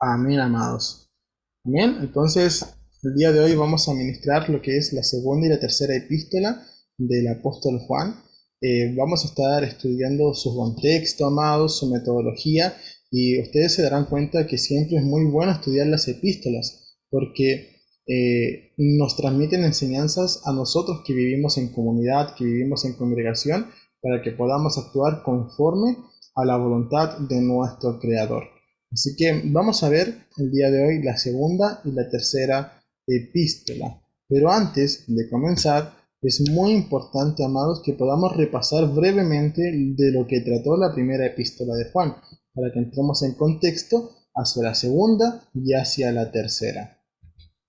Amén, amados. Amén. Entonces, el día de hoy vamos a ministrar lo que es la segunda y la tercera epístola del apóstol Juan. Vamos a estar estudiando su contexto, amados, su metodología, y ustedes se darán cuenta que siempre es muy bueno estudiar las epístolas, porque nos transmiten enseñanzas a nosotros que vivimos en comunidad, que vivimos en congregación, para que podamos actuar conforme a la voluntad de nuestro Creador. Así que vamos a ver el día de hoy la segunda y la tercera epístola. Pero antes de comenzar, es muy importante, amados, que podamos repasar brevemente de lo que trató la primera epístola de Juan, para que entremos en contexto hacia la segunda y hacia la tercera.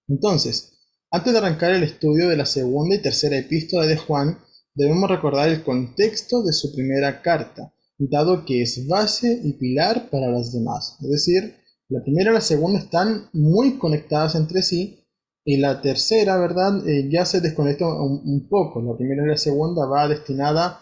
Entonces, antes de arrancar el estudio de la segunda y tercera epístola de Juan, debemos recordar el contexto de su primera carta, dado que es base y pilar para las demás. Es decir, la primera y la segunda están muy conectadas entre sí, y la tercera, ¿verdad? Ya se desconecta un poco. La primera y la segunda va destinada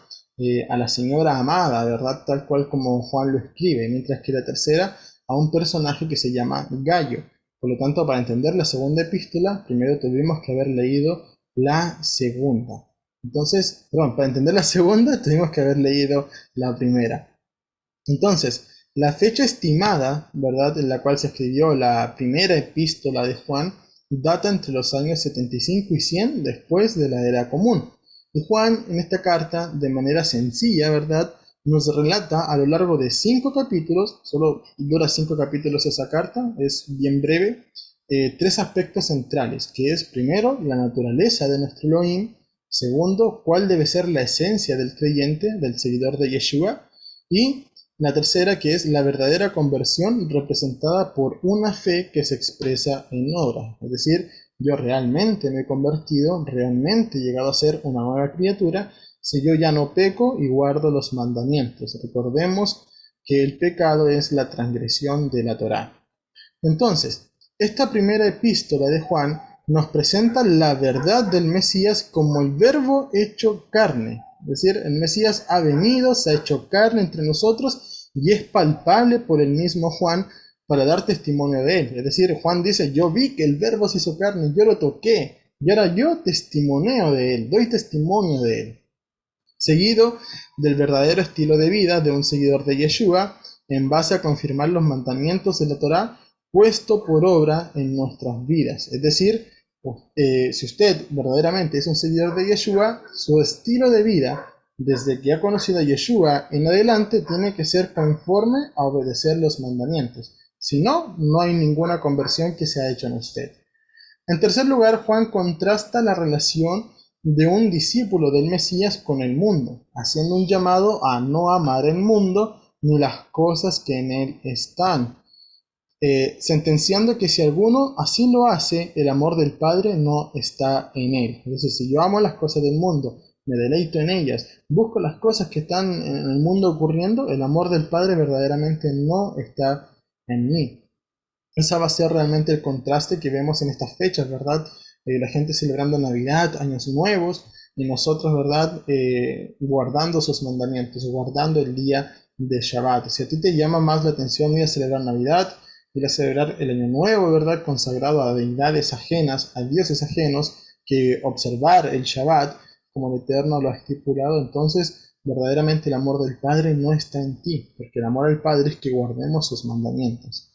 a la señora amada, ¿verdad? Tal cual como Juan lo escribe, mientras que la tercera a un personaje que se llama Gallo. Por lo tanto, para entender la segunda epístola, primero tuvimos que haber leído la segunda. Entonces, perdón, para entender la segunda, tuvimos que haber leído la primera. Entonces, la fecha estimada, ¿verdad?, en la cual se escribió la primera epístola de Juan, data entre los años 75 y 100 después de la era común. Y Juan, en esta carta, de manera sencilla, ¿verdad?, nos relata a lo largo de 5 capítulos, solo dura 5 capítulos esa carta, es bien breve, 3 aspectos centrales, que es primero la naturaleza de nuestro Elohim, segundo, cuál debe ser la esencia del creyente, del seguidor de Yeshua, y la tercera, que es la verdadera conversión representada por una fe que se expresa en obra. Es decir, yo realmente me he convertido, realmente he llegado a ser una nueva criatura, si yo ya no peco y guardo los mandamientos. Recordemos que el pecado es la transgresión de la Torá. Entonces, esta primera epístola de Juan nos presenta la verdad del Mesías como el verbo hecho carne. Es decir, el Mesías ha venido, se ha hecho carne entre nosotros y es palpable por el mismo Juan para dar testimonio de él. Es decir, Juan dice, yo vi que el verbo se hizo carne, yo lo toqué, y ahora yo testimoneo de él, doy testimonio de él. Seguido del verdadero estilo de vida de un seguidor de Yeshua, en base a confirmar los mandamientos de la Torá puesto por obra en nuestras vidas. Es decir, si usted verdaderamente es un seguidor de Yeshua, su estilo de vida, desde que ha conocido a Yeshua en adelante, tiene que ser conforme a obedecer los mandamientos. Si no, no hay ninguna conversión que se ha hecho en usted. En tercer lugar, Juan contrasta la relación de un discípulo del Mesías con el mundo, haciendo un llamado a no amar el mundo ni las cosas que en él están, sentenciando que si alguno así lo hace, el amor del Padre no está en él. Es decir, si yo amo las cosas del mundo, me deleito en ellas, busco las cosas que están en el mundo ocurriendo, el amor del Padre verdaderamente no está en mí. Esa va a ser realmente el contraste que vemos en estas fechas, ¿verdad? La gente celebrando Navidad, Años Nuevos, y nosotros, ¿verdad? Guardando sus mandamientos, guardando el día de Shabbat. Si a ti te llama más la atención ir a celebrar Navidad, ir a celebrar el Año Nuevo, ¿verdad? Consagrado a deidades ajenas, a dioses ajenos, que observar el Shabbat, como el Eterno lo ha estipulado, entonces verdaderamente el amor del Padre no está en ti, porque el amor al Padre es que guardemos sus mandamientos.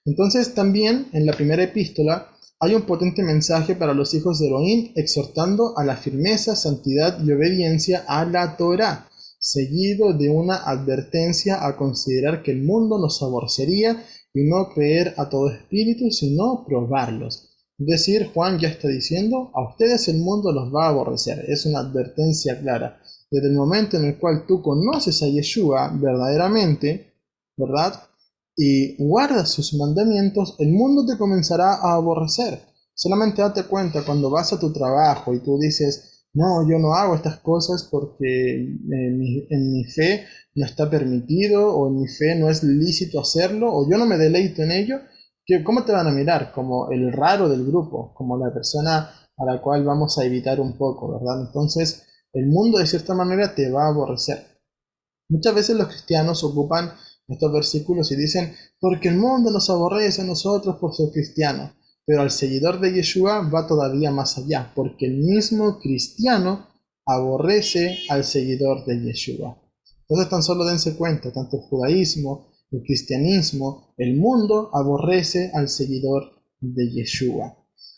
Entonces también en la primera epístola hay un potente mensaje para los hijos de Elohim exhortando a la firmeza, santidad y obediencia a la Torá, seguido de una advertencia a considerar que el mundo nos aborrecería y no creer a todo espíritu, sino probarlos. Es decir, Juan ya está diciendo, a ustedes el mundo los va a aborrecer. Es una advertencia clara. Desde el momento en el cual tú conoces a Yeshua verdaderamente, ¿verdad?, y guardas sus mandamientos, el mundo te comenzará a aborrecer. Solamente date cuenta cuando vas a tu trabajo y tú dices, no, yo no hago estas cosas porque en mi fe no está permitido, o en mi fe no es lícito hacerlo, o yo no me deleito en ello, ¿cómo te van a mirar? Como el raro del grupo, como la persona a la cual vamos a evitar un poco, ¿verdad? Entonces, el mundo de cierta manera te va a aborrecer. Muchas veces los cristianos ocupan estos versículos y dicen, porque el mundo nos aborrece a nosotros por ser cristianos. Pero al seguidor de Yeshua va todavía más allá, porque el mismo cristiano aborrece al seguidor de Yeshua. Entonces tan solo dense cuenta, tanto el judaísmo, el cristianismo, el mundo aborrece al seguidor de Yeshua.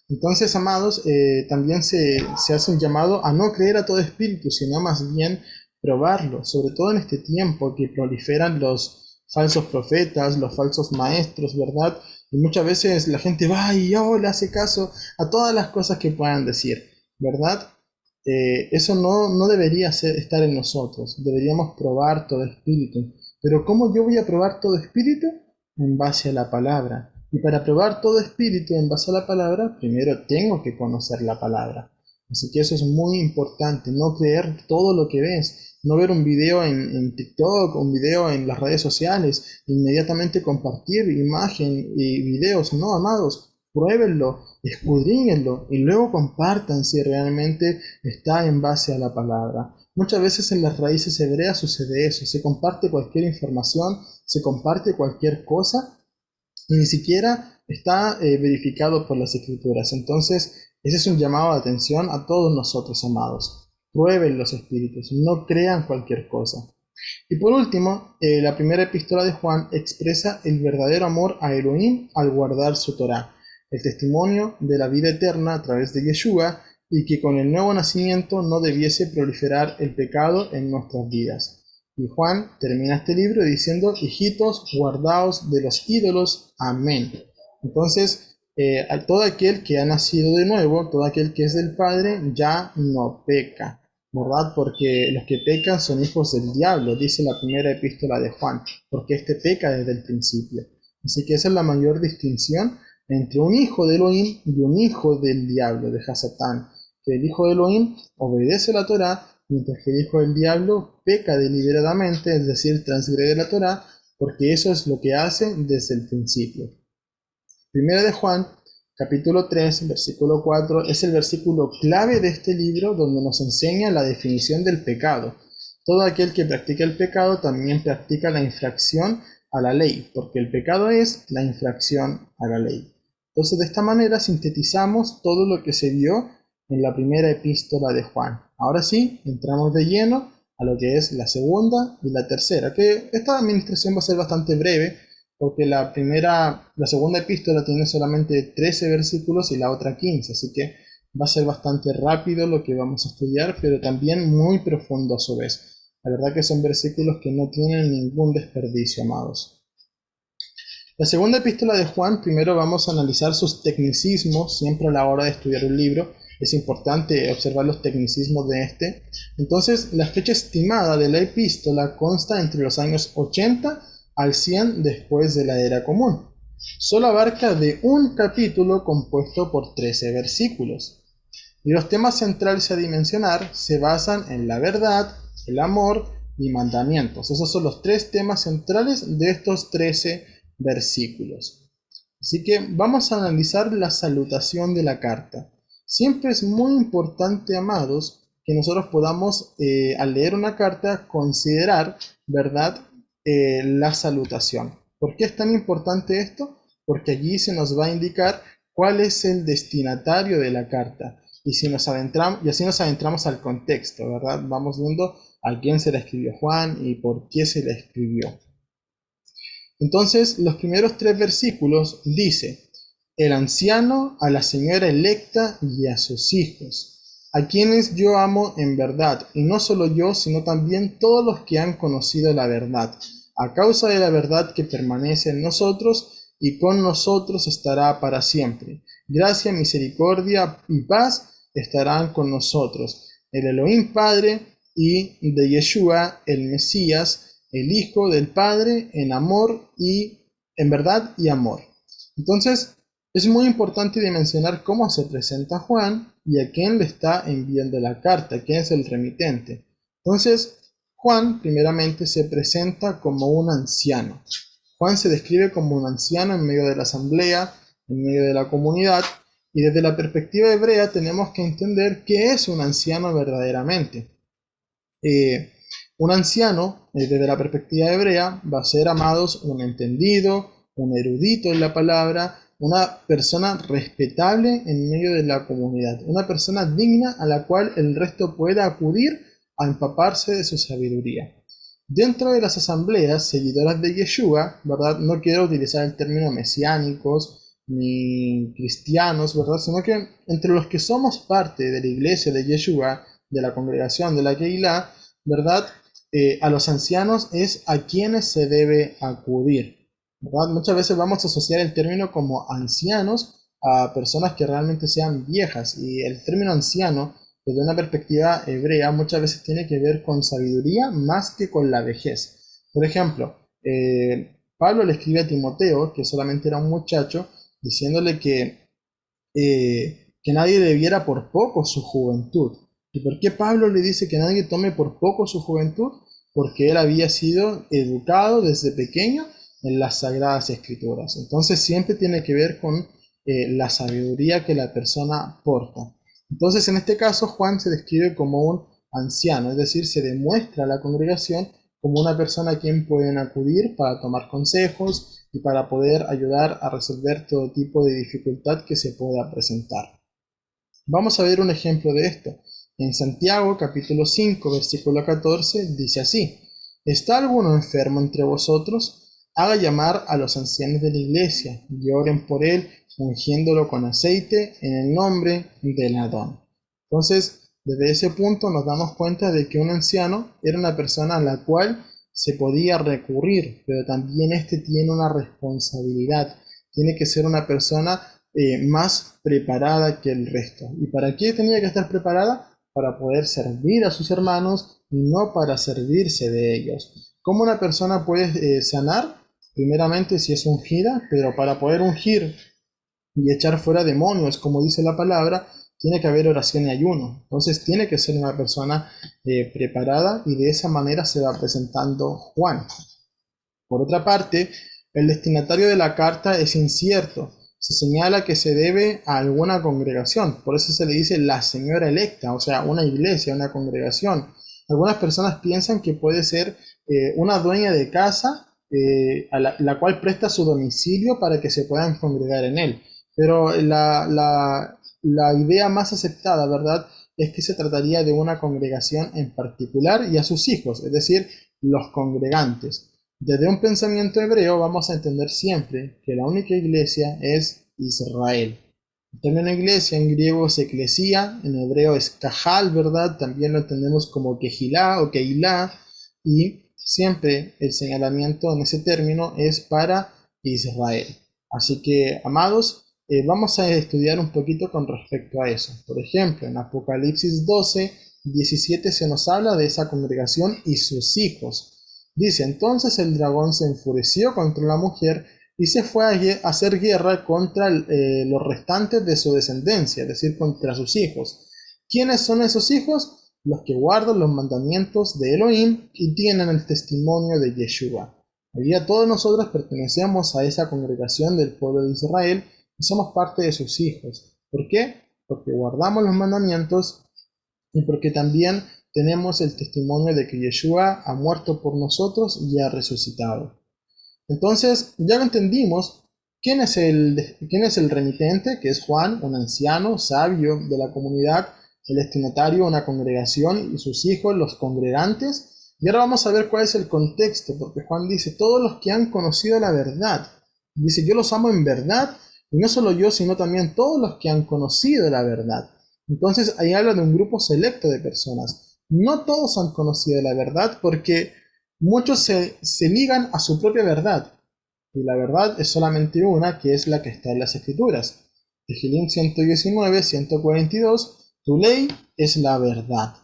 Entonces, amados, también se hace un llamado a no creer a todo espíritu, sino más bien probarlo, sobre todo en este tiempo que proliferan los falsos profetas, los falsos maestros, ¿verdad? Y muchas veces la gente va y le hace caso a todas las cosas que puedan decir, ¿verdad? Eso no debería estar en nosotros, deberíamos probar todo espíritu. Pero ¿cómo yo voy a probar todo espíritu? En base a la palabra. Y para probar todo espíritu en base a la palabra, primero tengo que conocer la palabra. Así que eso es muy importante, no creer todo lo que ves, no ver un video en TikTok, un video en las redes sociales, inmediatamente compartir imagen y videos. No, amados, pruébenlo, escudriñenlo y luego compartan si realmente está en base a la palabra. Muchas veces en las raíces hebreas sucede eso, se comparte cualquier información, se comparte cualquier cosa y ni siquiera está verificado por las escrituras. Entonces, ese es un llamado de atención a todos nosotros, amados. Prueben los espíritus, no crean cualquier cosa. Y por último, la primera epístola de Juan expresa el verdadero amor a Elohim al guardar su Torá, el testimonio de la vida eterna a través de Yeshua, y que con el nuevo nacimiento no debiese proliferar el pecado en nuestras vidas. Y Juan termina este libro diciendo, hijitos, guardaos de los ídolos. Amén. Entonces, a todo aquel que ha nacido de nuevo, todo aquel que es del Padre, ya no peca, ¿verdad? Porque los que pecan son hijos del diablo, dice la primera epístola de Juan, porque éste peca desde el principio. Así que esa es la mayor distinción entre un hijo de Elohim y un hijo del diablo, de Hasatán, que el hijo de Elohim obedece la Torá, mientras que el hijo del diablo peca deliberadamente, es decir, transgrede la Torá, porque eso es lo que hace desde el principio. Primera de Juan, capítulo 3, versículo 4, es el versículo clave de este libro donde nos enseña la definición del pecado. Todo aquel que practica el pecado también practica la infracción a la ley, porque el pecado es la infracción a la ley. Entonces, de esta manera sintetizamos todo lo que se vio en la primera epístola de Juan. Ahora sí, entramos de lleno a lo que es la segunda y la tercera, que esta administración va a ser bastante breve, porque la segunda epístola tiene solamente 13 versículos y la otra 15, así que va a ser bastante rápido lo que vamos a estudiar, pero también muy profundo a su vez. La verdad que son versículos que no tienen ningún desperdicio, amados. La segunda epístola de Juan, primero vamos a analizar sus tecnicismos, siempre a la hora de estudiar un libro. Es importante observar los tecnicismos de este. Entonces, la fecha estimada de la epístola consta entre los años 80 al 100 después de la era común. Solo abarca de un capítulo compuesto por 13 versículos. Y los temas centrales a dimensionar se basan en la verdad, el amor y mandamientos. Esos son los tres temas centrales de estos 13 versículos. Así que vamos a analizar la salutación de la carta. Siempre es muy importante, amados, que nosotros podamos, al leer una carta, considerar, ¿verdad?, la salutación. ¿Por qué es tan importante esto? Porque allí se nos va a indicar cuál es el destinatario de la carta. Y así nos adentramos al contexto, ¿verdad? Vamos viendo a quién se la escribió Juan y por qué se la escribió. Entonces, los primeros 3 versículos dice, el anciano, a la señora electa y a sus hijos, a quienes yo amo en verdad, y no solo yo, sino también todos los que han conocido la verdad, a causa de la verdad que permanece en nosotros y con nosotros estará para siempre. Gracia, misericordia y paz estarán con nosotros. El Elohim Padre y de Yeshua, el Mesías, el Hijo del Padre, en amor y en verdad y amor. Entonces, es muy importante mencionar cómo se presenta Juan y a quién le está enviando la carta, quién es el remitente. Entonces, Juan primeramente se presenta como un anciano. Juan se describe como un anciano en medio de la asamblea, en medio de la comunidad, y desde la perspectiva hebrea tenemos que entender qué es un anciano verdaderamente. Un anciano, desde la perspectiva hebrea, va a ser, amados, un entendido, un erudito en la palabra, una persona respetable en medio de la comunidad, una persona digna a la cual el resto pueda acudir a empaparse de su sabiduría. Dentro de las asambleas seguidoras de Yeshua, ¿verdad? No quiero utilizar el término mesiánicos ni cristianos, ¿verdad? Sino que entre los que somos parte de la iglesia de Yeshua, de la congregación de la Keilah, ¿verdad? A los ancianos es a quienes se debe acudir, ¿verdad? Muchas veces vamos a asociar el término como ancianos a personas que realmente sean viejas, y el término anciano desde una perspectiva hebrea muchas veces tiene que ver con sabiduría más que con la vejez. Por ejemplo, Pablo le escribe a Timoteo, que solamente era un muchacho, diciéndole que nadie debiera por poco su juventud. ¿Y por qué Pablo le dice que nadie tome por poco su juventud? Porque él había sido educado desde pequeño en las Sagradas Escrituras. Entonces siempre tiene que ver con la sabiduría que la persona porta. Entonces en este caso Juan se describe como un anciano, es decir, se demuestra a la congregación como una persona a quien pueden acudir para tomar consejos y para poder ayudar a resolver todo tipo de dificultad que se pueda presentar. Vamos a ver un ejemplo de esto. En Santiago capítulo 5 versículo 14 dice así: ¿Está alguno enfermo entre vosotros? Haga llamar a los ancianos de la iglesia y oren por él, ungiéndolo con aceite en el nombre del Adón. Entonces, desde ese punto nos damos cuenta de que un anciano era una persona a la cual se podía recurrir, pero también este tiene una responsabilidad. Tiene que ser una persona más preparada que el resto. ¿Y para qué tenía que estar preparada? Para poder servir a sus hermanos y no para servirse de ellos. ¿Cómo una persona puede sanar? Primeramente si es ungida, pero para poder ungir y echar fuera demonios, como dice la palabra, tiene que haber oración y ayuno. Entonces tiene que ser una persona preparada, y de esa manera se va presentando Juan. Por otra parte, el destinatario de la carta es incierto. Se señala que se debe a alguna congregación, por eso se le dice la señora electa, o sea, una iglesia, una congregación. Algunas personas piensan que puede ser una dueña de casa a la cual presta su domicilio para que se puedan congregar en él. Pero la idea más aceptada, ¿verdad?, es que se trataría de una congregación en particular y a sus hijos, es decir, los congregantes. Desde un pensamiento hebreo vamos a entender siempre que la única iglesia es Israel. El término iglesia en griego es eclesía, en hebreo es kahal, ¿verdad? También lo entendemos como kehilá o keilah, y siempre el señalamiento en ese término es para Israel. Así que, amados, vamos a estudiar un poquito con respecto a eso. Por ejemplo, en Apocalipsis 12:17 se nos habla de esa congregación y sus hijos. Dice: entonces el dragón se enfureció contra la mujer y se fue a hacer guerra contra los restantes de su descendencia, es decir, contra sus hijos. ¿Quiénes son esos hijos? Los que guardan los mandamientos de Elohim y tienen el testimonio de Yeshua. Hoy día todos nosotros pertenecemos a esa congregación del pueblo de Israel y somos parte de sus hijos. ¿Por qué? Porque guardamos los mandamientos y porque también tenemos el testimonio de que Yeshua ha muerto por nosotros y ha resucitado. Entonces, ya lo entendimos. ¿Quién es el remitente? Que es Juan, un anciano, sabio de la comunidad, el destinatario, una congregación, y sus hijos, los congregantes. Y ahora vamos a ver cuál es el contexto, porque Juan dice: todos los que han conocido la verdad. Dice: yo los amo en verdad, y no solo yo, sino también todos los que han conocido la verdad. Entonces ahí habla de un grupo selecto de personas. No todos han conocido la verdad, porque muchos se ligan a su propia verdad, y la verdad es solamente una, que es la que está en las Escrituras. Tehillim 119, 142, tu ley es la verdad.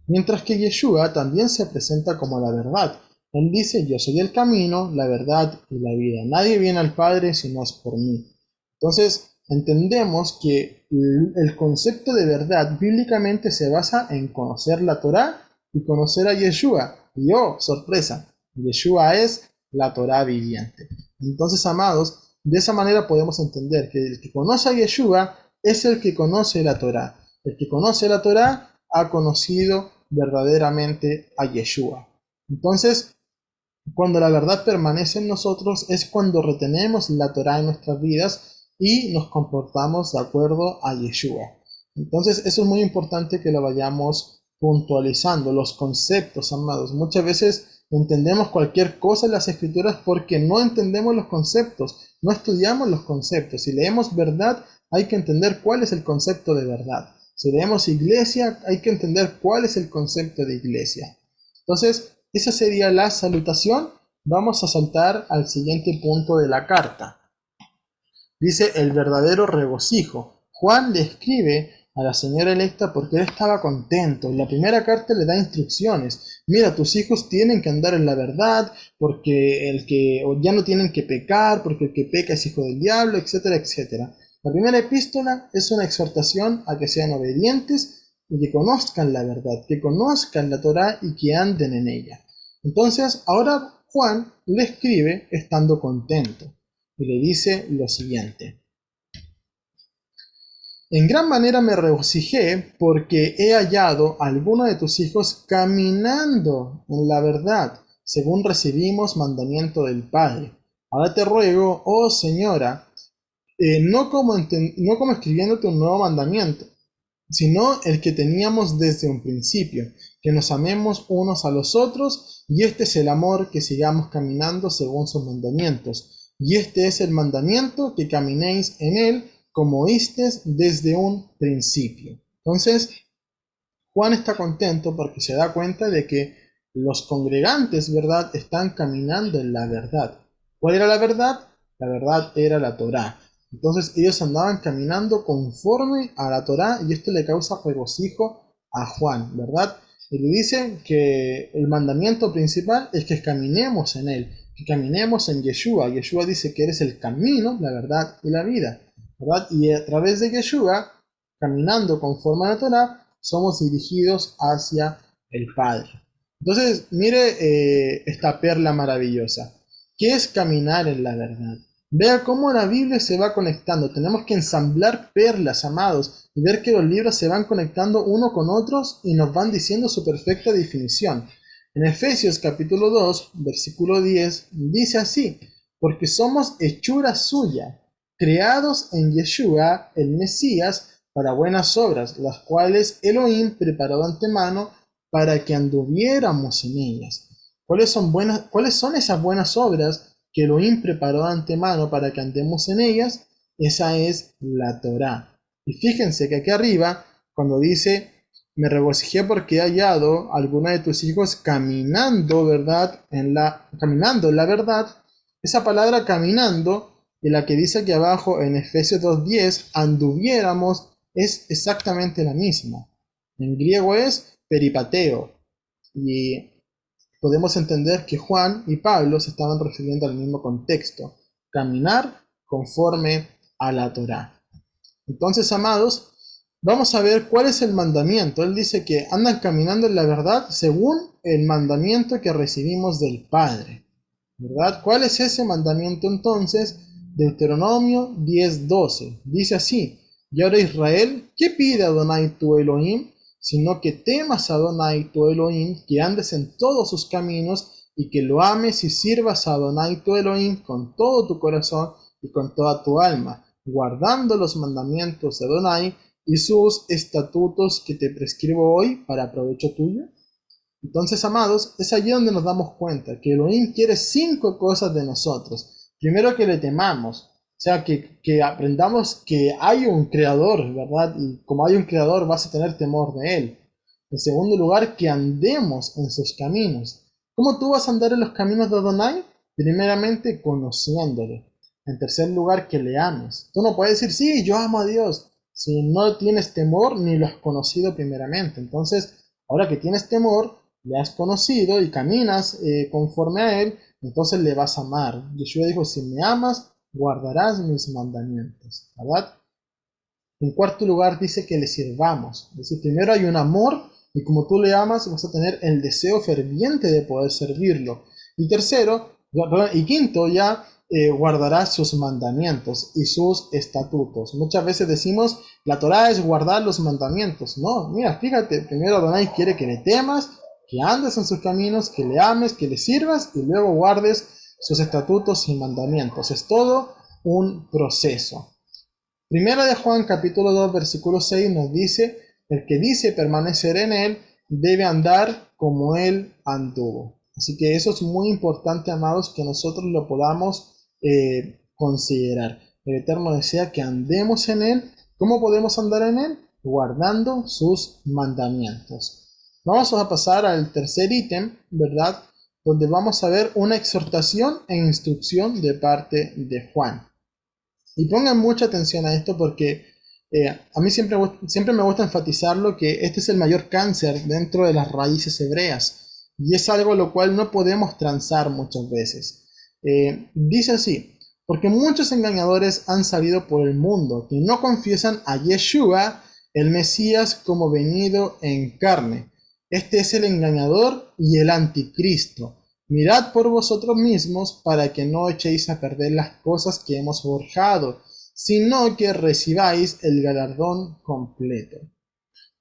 Mientras que Yeshua también se presenta como la verdad. Él dice: yo soy el camino, la verdad y la vida. Nadie viene al Padre si no es por mí. Entonces, entendemos que el concepto de verdad bíblicamente se basa en conocer la Torá y conocer a Yeshua. Y oh, sorpresa, Yeshua es la Torá viviente. Entonces, amados, de esa manera podemos entender que el que conoce a Yeshua es el que conoce la Torá. El que conoce la Torá ha conocido verdaderamente a Yeshua. Entonces, cuando la verdad permanece en nosotros es cuando retenemos la Torá en nuestras vidas y nos comportamos de acuerdo a Yeshua. Entonces, eso es muy importante que lo vayamos puntualizando, los conceptos, amados. Muchas veces entendemos cualquier cosa en las escrituras porque no entendemos los conceptos, no estudiamos los conceptos. Si leemos verdad, hay que entender cuál es el concepto de verdad. Si leemos iglesia, hay que entender cuál es el concepto de iglesia. Entonces, esa sería la salutación. Vamos a saltar al siguiente punto de la carta. Dice el verdadero regocijo. Juan le escribe a la señora electa porque él estaba contento. En la primera carta le da instrucciones. Mira, tus hijos tienen que andar en la verdad, porque ya no tienen que pecar, porque el que peca es hijo del diablo, etcétera, etcétera. La primera epístola es una exhortación a que sean obedientes y que conozcan la verdad, que conozcan la Torá y que anden en ella. Entonces, ahora Juan le escribe estando contento y le dice lo siguiente. En gran manera me regocijé porque he hallado a alguno de tus hijos caminando en la verdad, según recibimos mandamiento del Padre. Ahora te ruego, oh Señora, no como escribiéndote un nuevo mandamiento, sino el que teníamos desde un principio, que nos amemos unos a los otros, y este es el amor, que sigamos caminando según sus mandamientos. Y este es el mandamiento, que caminéis en él, como oísteis desde un principio. Entonces, Juan está contento porque se da cuenta de que los congregantes, ¿verdad?, están caminando en la verdad. ¿Cuál era la verdad? La verdad era la Torá. Entonces ellos andaban caminando conforme a la Torá y esto le causa regocijo a Juan, ¿verdad? Y le dice que el mandamiento principal es que caminemos en él, que caminemos en Yeshua. Yeshua dice que eres el camino, la verdad y la vida, ¿verdad? Y a través de Yeshua, caminando conforme a la Torá, somos dirigidos hacia el Padre. Entonces, mire esta perla maravillosa. ¿Qué es caminar en la verdad? Vea cómo la Biblia se va conectando. Tenemos que ensamblar perlas, amados, y ver que los libros se van conectando uno con otros y nos van diciendo su perfecta definición. En Efesios capítulo 2, versículo 10, dice así: porque somos hechura suya, creados en Yeshua, el Mesías, para buenas obras, las cuales Elohim preparó de antemano para que anduviéramos en ellas. ¿Cuáles son esas buenas obras que Elohim preparó de antemano para que andemos en ellas? Esa es la Torá. Y fíjense que aquí arriba, cuando dice, me regocijé porque he hallado a alguno de tus hijos caminando, ¿verdad? Caminando en la verdad, esa palabra caminando, y la que dice aquí abajo en Efesios 2:10, anduviéramos, es exactamente la misma. En griego es peripateo. Y podemos entender que Juan y Pablo se estaban refiriendo al mismo contexto, caminar conforme a la Torá. Entonces, amados, vamos a ver cuál es el mandamiento. Él dice que andan caminando en la verdad según el mandamiento que recibimos del Padre, ¿verdad? ¿Cuál es ese mandamiento entonces? Deuteronomio 10:12. Dice así: y ahora Israel, ¿qué pide Adonai tu Elohim? Sino que temas a Adonai tu Elohim, que andes en todos sus caminos, y que lo ames y sirvas a Adonai tu Elohim con todo tu corazón y con toda tu alma, guardando los mandamientos de Adonai y sus estatutos que te prescribo hoy para provecho tuyo. Entonces, amados, es allí donde nos damos cuenta que Elohim quiere 5 cosas de nosotros. Primero, que le temamos, o sea, que aprendamos que hay un creador, ¿verdad? Y como hay un creador, vas a tener temor de él. En segundo lugar, que andemos en sus caminos. ¿Cómo tú vas a andar en los caminos de Adonai? Primeramente, conociéndole. En tercer lugar, que le ames. Tú no puedes decir, sí, yo amo a Dios, si no tienes temor ni lo has conocido primeramente. Entonces, ahora que tienes temor, le has conocido y caminas conforme a él, entonces le vas a amar. Yeshua dijo, si me amas, guardarás mis mandamientos, ¿verdad? En cuarto lugar dice que le sirvamos. Es decir, primero hay un amor y como tú le amas vas a tener el deseo ferviente de poder servirlo. Y tercero, y quinto ya, guardarás sus mandamientos y sus estatutos. Muchas veces decimos, la Torá es guardar los mandamientos. No, mira, fíjate, primero Adonai quiere que le temas, que andes en sus caminos, que le ames, que le sirvas y luego guardes sus estatutos y mandamientos. Es todo un proceso. Primera de Juan capítulo 2 versículo 6 nos dice, el que dice permanecer en él debe andar como él anduvo. Así que eso es muy importante, amados, que nosotros lo podamos considerar. El Eterno desea que andemos en él. ¿Cómo podemos andar en él? Guardando sus mandamientos. Vamos a pasar al tercer ítem, ¿verdad? Donde vamos a ver una exhortación e instrucción de parte de Juan. Y pongan mucha atención a esto porque a mí siempre me gusta enfatizarlo que este es el mayor cáncer dentro de las raíces hebreas y es algo lo cual no podemos transar muchas veces. Dice así, porque muchos engañadores han salido por el mundo que no confiesan a Yeshua, el Mesías, como venido en carne. Este es el engañador y el anticristo. Mirad por vosotros mismos para que no echéis a perder las cosas que hemos forjado, sino que recibáis el galardón completo.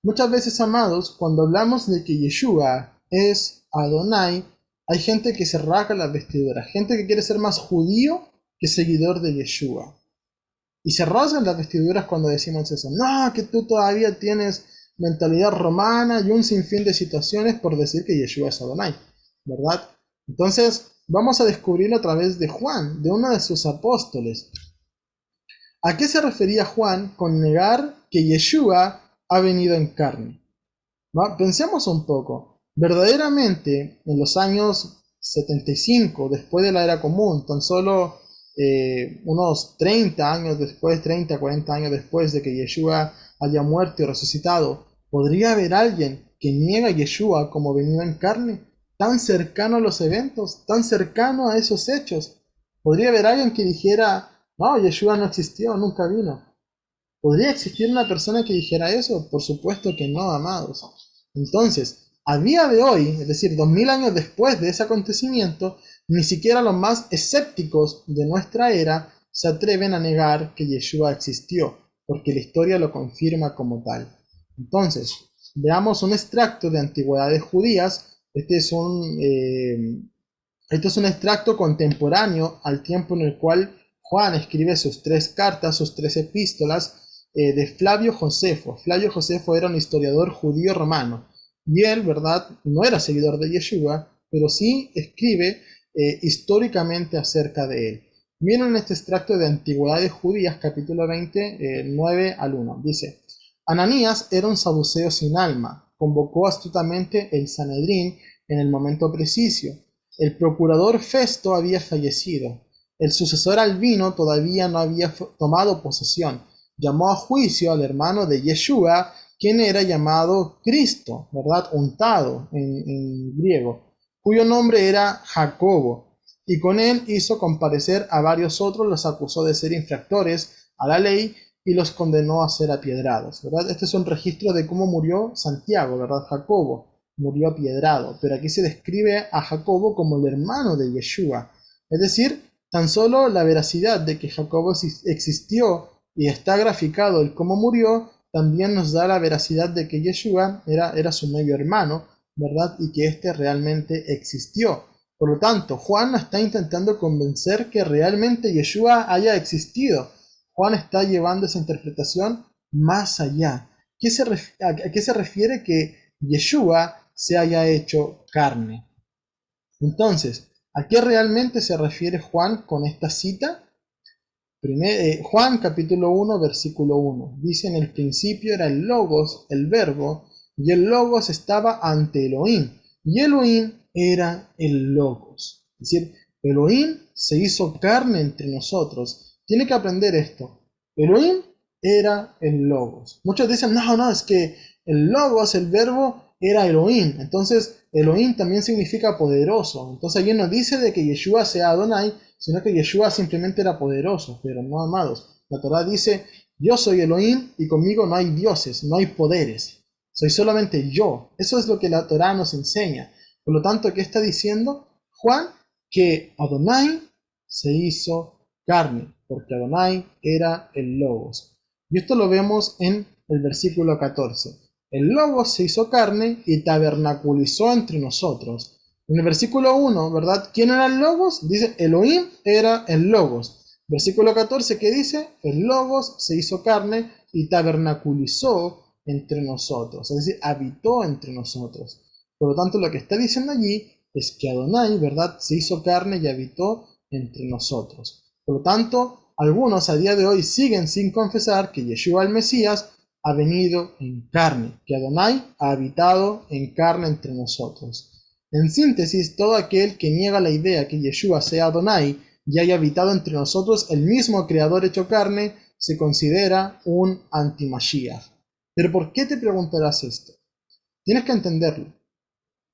Muchas veces, amados, cuando hablamos de que Yeshua es Adonai, hay gente que se rasga las vestiduras, gente que quiere ser más judío que seguidor de Yeshua. Y se rasgan las vestiduras cuando decimos eso. No, que tú todavía tienes mentalidad romana y un sinfín de situaciones por decir que Yeshua es Adonai, ¿verdad? Entonces, vamos a descubrirlo a través de Juan, de uno de sus apóstoles. ¿A qué se refería Juan con negar que Yeshua ha venido en carne? ¿Va? Pensemos un poco. Verdaderamente, en los años 75, después de la era común, tan solo unos 30 años después, 30, 40 años después de que Yeshua haya muerto y resucitado, ¿podría haber alguien que niega a Yeshua como venido en carne? Tan cercano a los eventos, tan cercano a esos hechos. ¿Podría haber alguien que dijera, no, Yeshua no existió, nunca vino? ¿Podría existir una persona que dijera eso? Por supuesto que no, amados. Entonces, a día de hoy, es decir, 2000 años después de ese acontecimiento, ni siquiera los más escépticos de nuestra era se atreven a negar que Yeshua existió, porque la historia lo confirma como tal. Entonces, veamos un extracto de Antigüedades Judías. Este es un extracto contemporáneo al tiempo en el cual Juan escribe sus tres cartas, sus tres epístolas de Flavio Josefo. Flavio Josefo era un historiador judío romano y él, ¿verdad?, no era seguidor de Yeshua, pero sí escribe históricamente acerca de él. Miren este extracto de Antigüedades Judías, capítulo 20, 9 al 1. Dice, Ananías era un saduceo sin alma, convocó astutamente el Sanedrín en el momento preciso. El procurador Festo había fallecido. El sucesor Albino todavía no había tomado posesión. Llamó a juicio al hermano de Yeshua, quien era llamado Cristo, ¿verdad? Untado en griego, cuyo nombre era Jacobo. Y con él hizo comparecer a varios otros, los acusó de ser infractores a la ley y los condenó a ser apiedrados, ¿verdad? Este es un registro de cómo murió Santiago, ¿verdad? Jacobo murió apiedrado, pero aquí se describe a Jacobo como el hermano de Yeshua. Es decir, tan solo la veracidad de que Jacobo existió y está graficado el cómo murió, también nos da la veracidad de que Yeshua era su medio hermano, ¿verdad? Y que éste realmente existió. Por lo tanto, Juan está intentando convencer que realmente Yeshua haya existido. Juan está llevando esa interpretación más allá. ¿A qué se refiere que Yeshua se haya hecho carne? Entonces, ¿a qué realmente se refiere Juan con esta cita? Juan capítulo 1 versículo 1 dice: en el principio era el Logos, el Verbo, y el Logos estaba ante Elohim, y Elohim era el Logos. Es decir, Elohim se hizo carne entre nosotros. Tiene que aprender esto. Elohim era el Logos. Muchos dicen, no, es que el Logos, el Verbo, era Elohim. Entonces, Elohim también significa poderoso. Entonces, allí no dice de que Yeshua sea Adonai, sino que Yeshua simplemente era poderoso. Pero no, amados. La Torah dice, yo soy Elohim y conmigo no hay dioses, no hay poderes. Soy solamente yo. Eso es lo que la Torah nos enseña. Por lo tanto, ¿qué está diciendo Juan? Que Adonai se hizo carne, porque Adonai era el Logos. Y esto lo vemos en el versículo 14. el Logos se hizo carne y tabernaculizó entre nosotros. En el versículo 1, ¿verdad? ¿Quién era el Logos? Dice, Elohim era el Logos. Versículo 14, ¿qué dice? El Logos se hizo carne y tabernaculizó entre nosotros, es decir, habitó entre nosotros. Por lo tanto, lo que está diciendo allí es que Adonai, ¿verdad?, se hizo carne y habitó entre nosotros. Por lo tanto, algunos a día de hoy siguen sin confesar que Yeshua el Mesías ha venido en carne, que Adonai ha habitado en carne entre nosotros. En síntesis, todo aquel que niega la idea que Yeshua sea Adonai y haya habitado entre nosotros el mismo Creador hecho carne, se considera un anti-Mashiach. Pero ¿por qué te preguntarás esto? Tienes que entenderlo.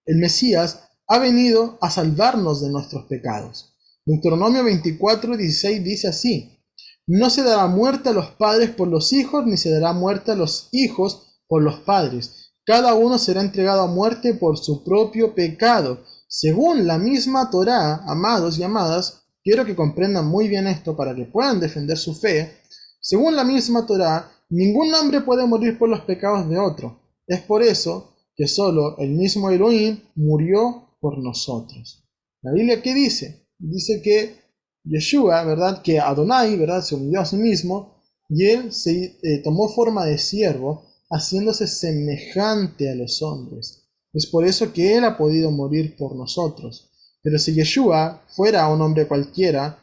El Mesías ha venido a salvarnos de nuestros pecados. Deuteronomio 24:16 dice así: no se dará muerte a los padres por los hijos, ni se dará muerte a los hijos por los padres. Cada uno será entregado a muerte por su propio pecado. Según la misma Torá, amados y amadas, quiero que comprendan muy bien esto para que puedan defender su fe. Según la misma Torá, ningún hombre puede morir por los pecados de otro. Es por eso que solo el mismo Elohim murió por nosotros. ¿La Biblia qué dice? Dice que Yeshua, ¿verdad?, que Adonai, ¿verdad?, se humilló a sí mismo y él se tomó forma de siervo, haciéndose semejante a los hombres. Es por eso que él ha podido morir por nosotros. Pero si Yeshua fuera un hombre cualquiera,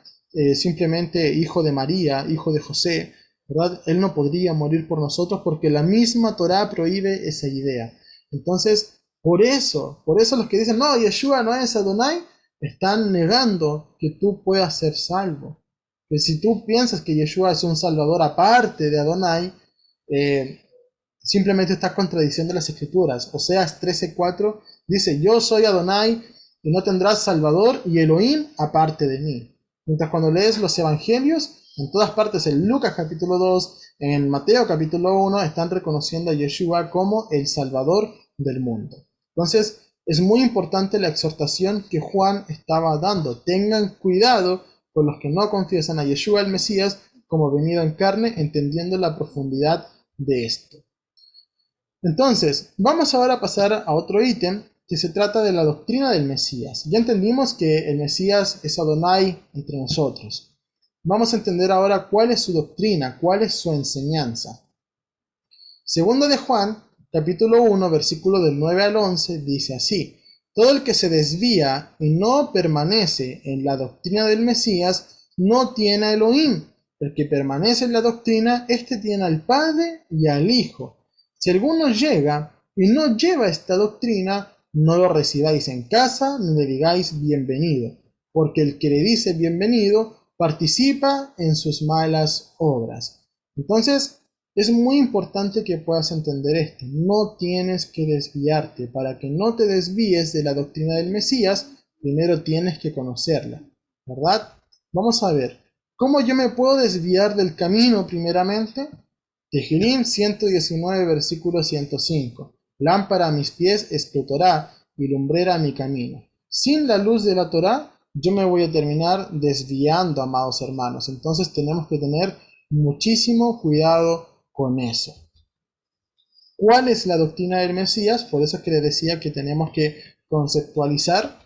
simplemente hijo de María, hijo de José, ¿verdad?, él no podría morir por nosotros porque la misma Torá prohíbe esa idea. Entonces, por eso los que dicen, no, Yeshua no es Adonai, están negando que tú puedas ser salvo. Que si tú piensas que Yeshua es un salvador aparte de Adonai, simplemente estás contradiciendo las escrituras. Oseas 13:4 dice, yo soy Adonai y no tendrás salvador y Elohim aparte de mí. Mientras cuando lees los evangelios, en todas partes, en Lucas capítulo 2, en Mateo capítulo 1, están reconociendo a Yeshua como el salvador del mundo. Entonces, es muy importante la exhortación que Juan estaba dando. Tengan cuidado con los que no confiesan a Yeshua el Mesías como venido en carne, entendiendo la profundidad de esto. Entonces, vamos ahora a pasar a otro ítem que se trata de la doctrina del Mesías. Ya entendimos que el Mesías es Adonai entre nosotros. Vamos a entender ahora cuál es su doctrina, cuál es su enseñanza. Segundo de Juan, capítulo 1, versículo del 9 al 11, dice así: todo el que se desvía y no permanece en la doctrina del Mesías no tiene a Elohim. El que permanece en la doctrina, éste tiene al Padre y al Hijo. Si alguno llega y no lleva esta doctrina, no lo recibáis en casa ni le digáis bienvenido, porque el que le dice bienvenido participa en sus malas obras. Entonces, es muy importante que puedas entender esto. No tienes que desviarte. Para que no te desvíes de la doctrina del Mesías, primero tienes que conocerla, ¿verdad? Vamos a ver. ¿Cómo yo me puedo desviar del camino primeramente? Tehilim 119, versículo 105. Lámpara a mis pies es tu Torá y lumbrera a mi camino. Sin la luz de la Torá, yo me voy a terminar desviando, amados hermanos. Entonces tenemos que tener muchísimo cuidado con eso. ¿Cuál es la doctrina del Mesías? Por eso es que les decía que tenemos que conceptualizar.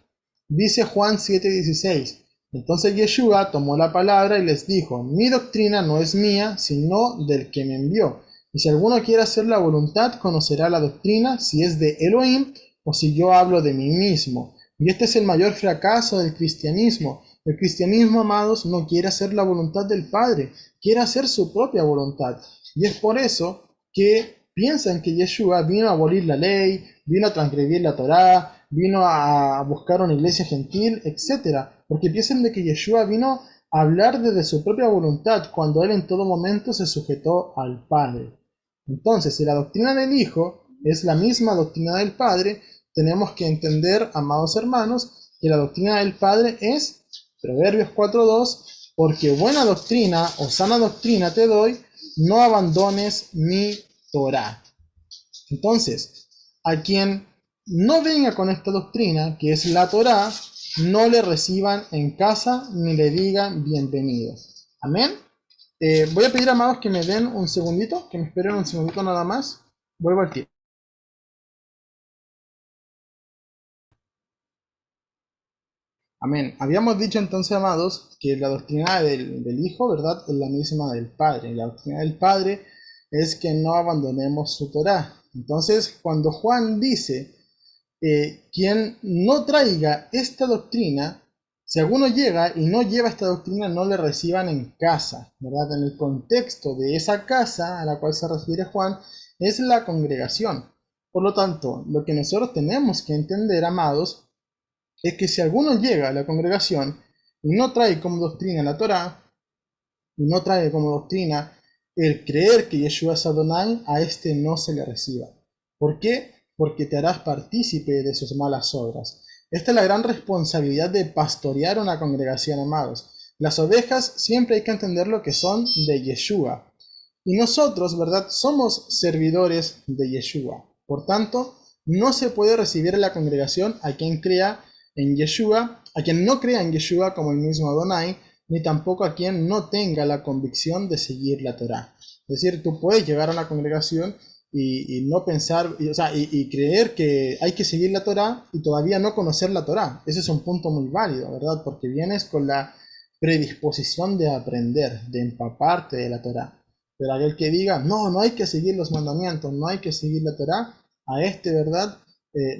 Dice Juan 7:16. Entonces Yeshua tomó la palabra y les dijo: mi doctrina no es mía, sino del que me envió. Y si alguno quiere hacer la voluntad, conocerá la doctrina, si es de Elohim o si yo hablo de mí mismo. Y este es el mayor fracaso del cristianismo. El cristianismo, amados, no quiere hacer la voluntad del Padre, quiere hacer su propia voluntad. Y es por eso que piensan que Yeshua vino a abolir la ley, vino a transgredir la Torá, vino a buscar una iglesia gentil, etc. Porque piensan de que Yeshua vino a hablar desde su propia voluntad, cuando él en todo momento se sujetó al Padre. Entonces, si la doctrina del Hijo es la misma doctrina del Padre, tenemos que entender, amados hermanos, que la doctrina del Padre es Proverbios 4:2, porque buena doctrina o sana doctrina te doy, no abandones mi Torá. Entonces, a quien no venga con esta doctrina, que es la Torá, no le reciban en casa ni le digan bienvenido. Amén. Voy a pedir, amados, que me den un segundito, que me esperen un segundito nada más. Vuelvo al tiempo. Amén. Habíamos dicho entonces, amados, que la doctrina del Hijo, ¿verdad?, es la misma del Padre. Y la doctrina del Padre es que no abandonemos su Torá. Entonces, cuando Juan dice, quien no traiga esta doctrina, si alguno llega y no lleva esta doctrina, no le reciban en casa, ¿verdad? En el contexto de esa casa a la cual se refiere Juan, es la congregación. Por lo tanto, lo que nosotros tenemos que entender, amados, es que si alguno llega a la congregación y no trae como doctrina la Torá, y no trae como doctrina el creer que Yeshua es Adonai, a este no se le reciba. ¿Por qué? Porque te harás partícipe de sus malas obras. Esta es la gran responsabilidad de pastorear una congregación, amados. Las ovejas siempre hay que entender lo que son de Yeshua. Y nosotros, ¿verdad? Somos servidores de Yeshua. Por tanto, no se puede recibir en la congregación a quien crea en Yeshua, a quien no crea en Yeshua como el mismo Adonai, ni tampoco a quien no tenga la convicción de seguir la Torá. Es decir, tú puedes llegar a una congregación y no pensar, y creer que hay que seguir la Torá y todavía no conocer la Torá. Ese es un punto muy válido, ¿verdad? Porque vienes con la predisposición de aprender, de empaparte de la Torá. Pero aquel que diga, no, no hay que seguir los mandamientos, no hay que seguir la Torá, a este, ¿verdad?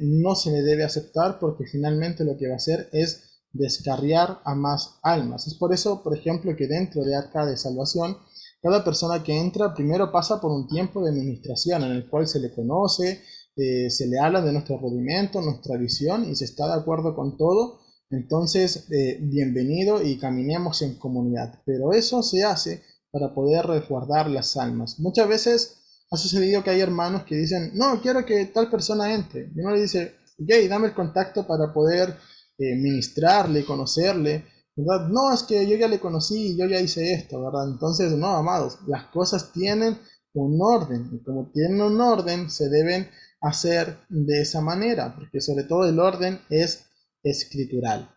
No se le debe aceptar porque finalmente lo que va a hacer es descarriar a más almas. Es por eso, por ejemplo, que dentro de Arca de Salvación, cada persona que entra primero pasa por un tiempo de administración en el cual se le conoce, se le habla de nuestro rudimento, nuestra visión y se está de acuerdo con todo. Entonces, bienvenido y caminemos en comunidad. Pero eso se hace para poder resguardar las almas. Muchas veces ha sucedido que hay hermanos que dicen, no, quiero que tal persona entre. Y uno le dice, ok, dame el contacto para poder ministrarle, conocerle, ¿verdad? No, es que yo ya le conocí, yo ya hice esto, ¿verdad? Entonces, no, amados, las cosas tienen un orden, y como tienen un orden, se deben hacer de esa manera, porque sobre todo el orden es escritural.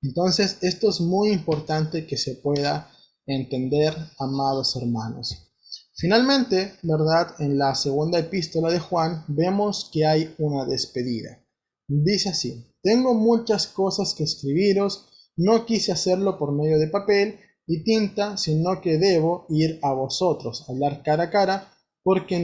Entonces, esto es muy importante que se pueda entender, amados hermanos. Finalmente, ¿verdad? En la segunda epístola de Juan vemos que hay una despedida. Dice así, tengo muchas cosas que escribiros, no quise hacerlo por medio de papel y tinta, sino que debo ir a vosotros, hablar cara a cara, porque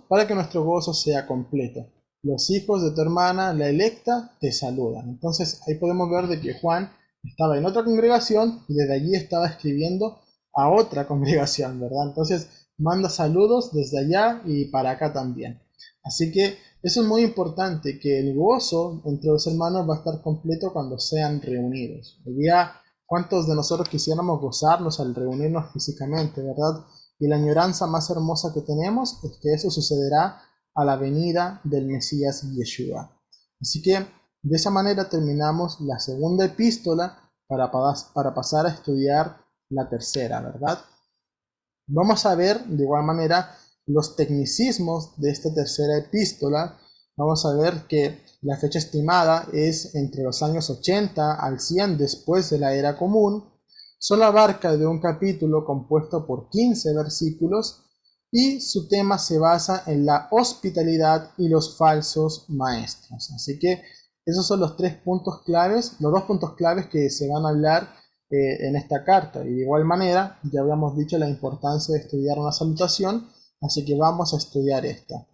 para que nuestro gozo sea completo. Los hijos de tu hermana, la electa, te saludan. Entonces ahí podemos ver de que Juan estaba en otra congregación y desde allí estaba escribiendo a otra congregación, ¿verdad? Entonces manda saludos desde allá y para acá también. Así que eso es muy importante, que el gozo entre los hermanos va a estar completo cuando sean reunidos. Hoy día, ¿cuántos de nosotros quisiéramos gozarnos al reunirnos físicamente, verdad? Y la añoranza más hermosa que tenemos es que eso sucederá a la venida del Mesías Yeshua. Así que de esa manera terminamos la segunda epístola para pasar a estudiar la tercera, ¿verdad? Vamos a ver de igual manera los tecnicismos de esta tercera epístola. Vamos a ver que la fecha estimada es entre los años 80 al 100 después de la era común. Solo abarca de un capítulo compuesto por 15 versículos y su tema se basa en la hospitalidad y los falsos maestros. Así que esos son los tres puntos claves, los dos puntos claves que se van a hablar en esta carta. Y de igual manera, ya habíamos dicho la importancia de estudiar una salutación, así que vamos a estudiar esta.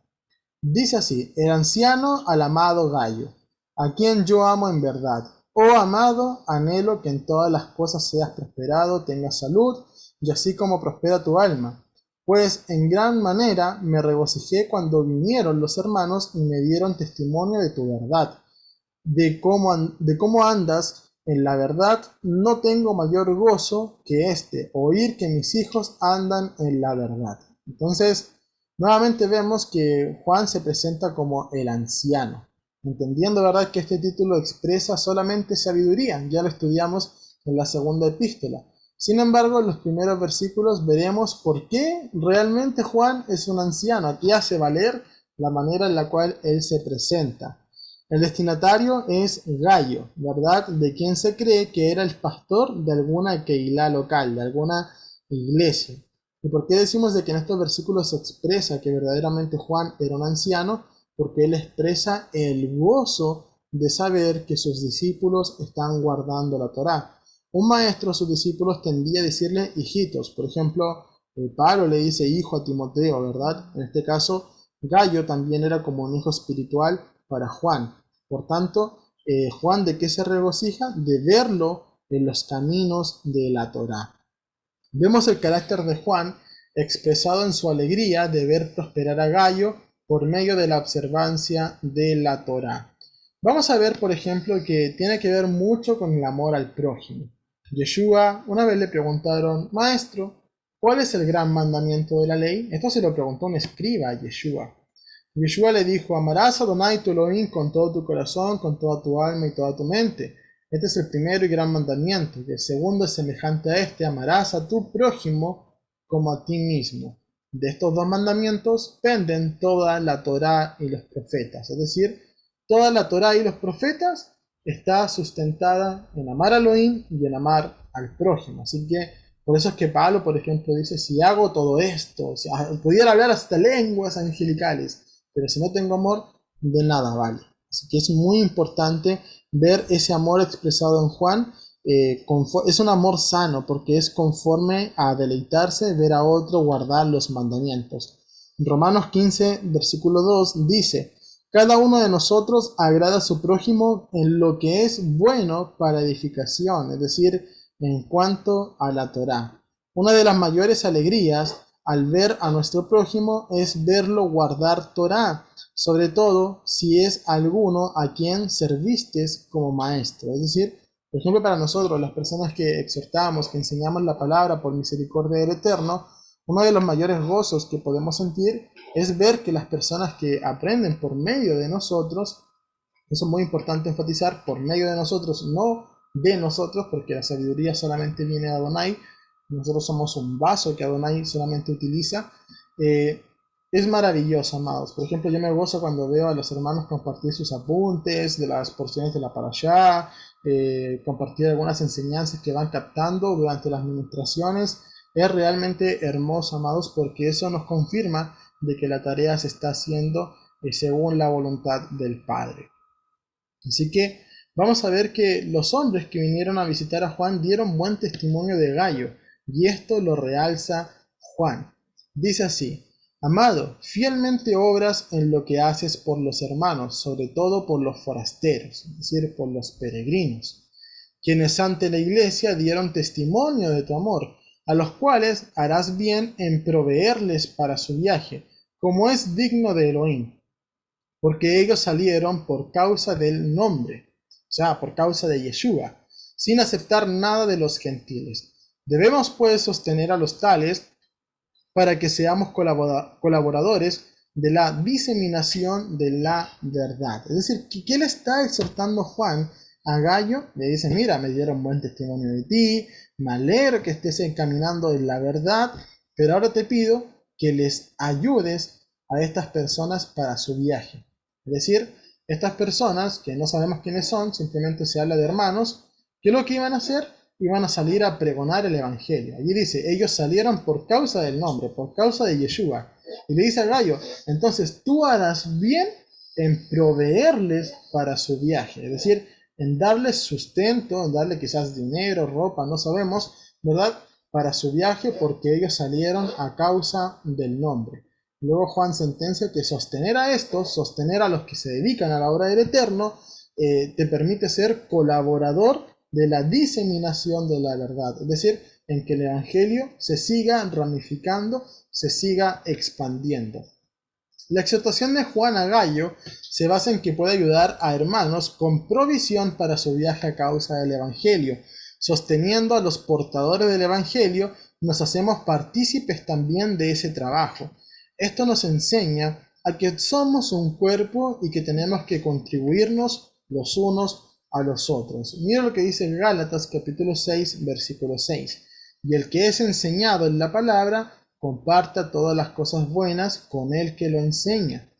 Dice así, el anciano al amado Gallo, a quien yo amo en verdad. Oh amado, anhelo que en todas las cosas seas prosperado, tengas salud, y así como prospera tu alma. Pues en gran manera me regocijé cuando vinieron los hermanos y me dieron testimonio de tu verdad, de cómo andas en la verdad. No tengo mayor gozo que este, oír que mis hijos andan en la verdad. Entonces, nuevamente vemos que Juan se presenta como el anciano, entendiendo, ¿verdad?, que este título expresa solamente sabiduría. Ya lo estudiamos en la segunda epístola. Sin embargo, en los primeros versículos veremos por qué realmente Juan es un anciano. Aquí hace valer la manera en la cual él se presenta. El destinatario es Gallo, ¿verdad? De quien se cree que era el pastor de alguna Keilah local, de alguna iglesia. ¿Y por qué decimos de que en estos versículos se expresa que verdaderamente Juan era un anciano? Porque él expresa el gozo de saber que sus discípulos están guardando la Torá. Un maestro a sus discípulos tendía a decirle hijitos. Por ejemplo, Pablo le dice hijo a Timoteo, ¿verdad? En este caso, Gallo también era como un hijo espiritual para Juan. Por tanto, Juan, ¿de qué se regocija? De verlo en los caminos de la Torá. Vemos el carácter de Juan expresado en su alegría de ver prosperar a Gallo por medio de la observancia de la Torá. Vamos a ver, por ejemplo, que tiene que ver mucho con el amor al prójimo. Yeshua, una vez le preguntaron, Maestro, ¿cuál es el gran mandamiento de la ley? Esto se lo preguntó un escriba a Yeshua. Yeshua le dijo, amarás a Adonai tu Elohim con todo tu corazón, con toda tu alma y toda tu mente. Este es el primero y gran mandamiento, y el segundo es semejante a este, amarás a tu prójimo como a ti mismo. De estos dos mandamientos penden toda la Torá y los profetas, es decir, toda la Torá y los profetas está sustentada en amar a Elohim y en amar al prójimo. Así que por eso es que Pablo, por ejemplo, dice, si hago todo esto, si pudiera hablar hasta lenguas angelicales, pero si no tengo amor, de nada vale. Así que es muy importante ver ese amor expresado en Juan. Es un amor sano porque es conforme a deleitarse, ver a otro guardar los mandamientos. Romanos 15, versículo 2 dice, cada uno de nosotros agrada a su prójimo en lo que es bueno para edificación, es decir, en cuanto a la Torá. Una de las mayores alegrías al ver a nuestro prójimo es verlo guardar Torá, sobre todo si es alguno a quien servistes como maestro. Es decir, por ejemplo, para nosotros, las personas que exhortamos, que enseñamos la palabra por misericordia del Eterno, uno de los mayores gozos que podemos sentir es ver que las personas que aprenden por medio de nosotros, eso es muy importante enfatizar, por medio de nosotros, no de nosotros, porque la sabiduría solamente viene de Adonai, nosotros somos un vaso que Adonai solamente utiliza. Es maravilloso, amados. Por ejemplo, yo me gozo cuando veo a los hermanos compartir sus apuntes de las porciones de la parashá, compartir algunas enseñanzas que van captando durante las ministraciones. Es realmente hermoso, amados, porque eso nos confirma de que la tarea se está haciendo según la voluntad del Padre. Así que vamos a ver que los hombres que vinieron a visitar a Juan dieron buen testimonio de Gallo, y esto lo realza Juan. Dice así, amado, fielmente obras en lo que haces por los hermanos, sobre todo por los forasteros, es decir, por los peregrinos, quienes ante la iglesia dieron testimonio de tu amor, a los cuales harás bien en proveerles para su viaje, como es digno de Elohim, porque ellos salieron por causa del nombre, o sea, por causa de Yeshua, sin aceptar nada de los gentiles. Debemos pues sostener a los tales para que seamos colaboradores de la diseminación de la verdad. Es decir, ¿qué le está exhortando Juan a Gallo? Le dice, mira, me dieron buen testimonio de ti, me alegro que estés encaminando en la verdad, pero ahora te pido que les ayudes a estas personas para su viaje. Es decir, estas personas, que no sabemos quiénes son, simplemente se habla de hermanos, ¿qué es lo que iban a hacer? Iban a salir a pregonar el evangelio. Allí dice, ellos salieron por causa del nombre, por causa de Yeshua. Y le dice a Gallo, entonces tú harás bien en proveerles para su viaje, es decir, en darles sustento, en darle quizás dinero, ropa, no sabemos, ¿verdad? Para su viaje porque ellos salieron a causa del nombre. Luego Juan sentencia que sostener a estos, sostener a los que se dedican a la obra del Eterno, te permite ser colaborador de la diseminación de la verdad, es decir, en que el Evangelio se siga ramificando, se siga expandiendo. La exhortación de Juan a Gallo se basa en que puede ayudar a hermanos con provisión para su viaje a causa del Evangelio. Sosteniendo a los portadores del Evangelio, nos hacemos partícipes también de ese trabajo. Esto nos enseña a que somos un cuerpo y que tenemos que contribuirnos los unos a los otros. Mira lo que dice Gálatas capítulo 6, versículo 6. Y el que es enseñado en la palabra, comparta todas las cosas buenas con el que lo enseña.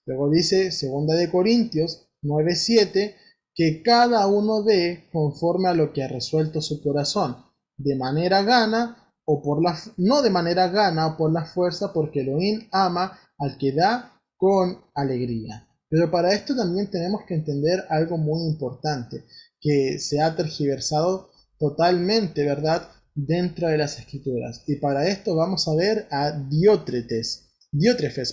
Luego dice 2 de Corintios 9:7 que cada uno dé conforme a lo que ha resuelto su corazón, de manera gana o por la no de manera gana o por la fuerza, porque Elohim ama al que da con alegría. Pero para esto también tenemos que entender algo muy importante, que se ha tergiversado totalmente, ¿verdad?, dentro de las escrituras. Y para esto vamos a ver a Diótrefes,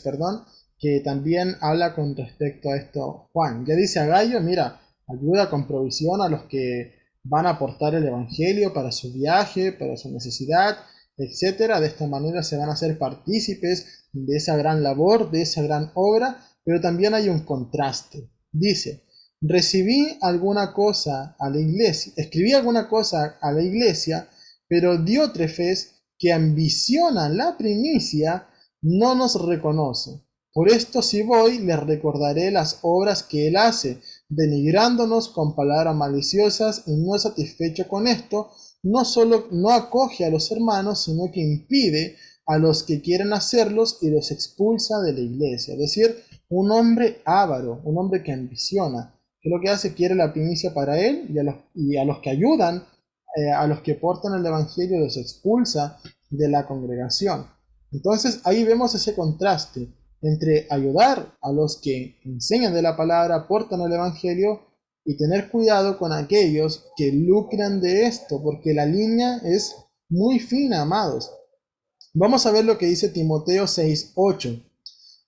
perdón, que también habla con respecto a esto Juan. Ya dice a Gallo, mira, ayuda con provisión a los que van a aportar el Evangelio para su viaje, para su necesidad, etcétera. De esta manera se van a hacer partícipes de esa gran labor, de esa gran obra, pero también hay un contraste. Dice, recibí alguna cosa a la iglesia, escribí alguna cosa a la iglesia, pero Diótrefes, que ambiciona la primicia, no nos reconoce. Por esto si voy, les recordaré las obras que él hace, denigrándonos con palabras maliciosas, y no satisfecho con esto, no solo no acoge a los hermanos, sino que impide a los que quieren hacerlos y los expulsa de la iglesia. Es decir, un hombre avaro, un hombre que ambiciona, que lo que hace, quiere la primicia para él y a los que ayudan, a los que portan el evangelio, los expulsa de la congregación. Entonces ahí vemos ese contraste entre ayudar a los que enseñan de la palabra, portan el evangelio, y tener cuidado con aquellos que lucran de esto, porque la línea es muy fina, amados. Vamos a ver lo que dice Timoteo 6:8.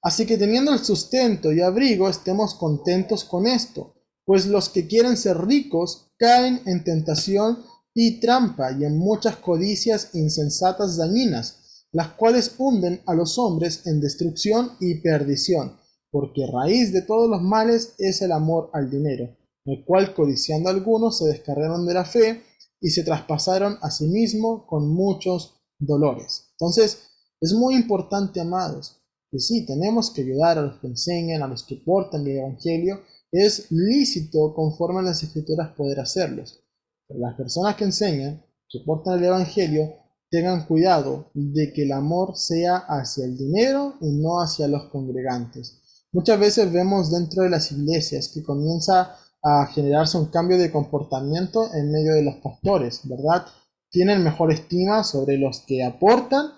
Así que teniendo el sustento y abrigo, estemos contentos con esto, pues los que quieren ser ricos caen en tentación y trampa y en muchas codicias insensatas dañinas, las cuales hunden a los hombres en destrucción y perdición, porque raíz de todos los males es el amor al dinero, el cual codiciando algunos se descargaron de la fe y se traspasaron a sí mismos con muchos dolores. Entonces, es muy importante, amados, que sí, tenemos que ayudar a los que enseñan, a los que portan el Evangelio. Es lícito conforme a las Escrituras poder hacerlos. Pero las personas que enseñan, que portan el Evangelio, tengan cuidado de que el amor sea hacia el dinero y no hacia los congregantes. Muchas veces vemos dentro de las iglesias que comienza a generarse un cambio de comportamiento en medio de los pastores, ¿verdad? Tienen mejor estima sobre los que aportan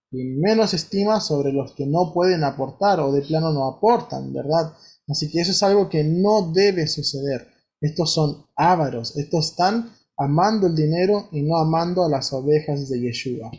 y menos estima sobre los que no pueden aportar o de plano no aportan, ¿verdad? Así que eso es algo que no debe suceder. Estos son ávaros, estos están amando el dinero y no amando a las ovejas de Yeshua.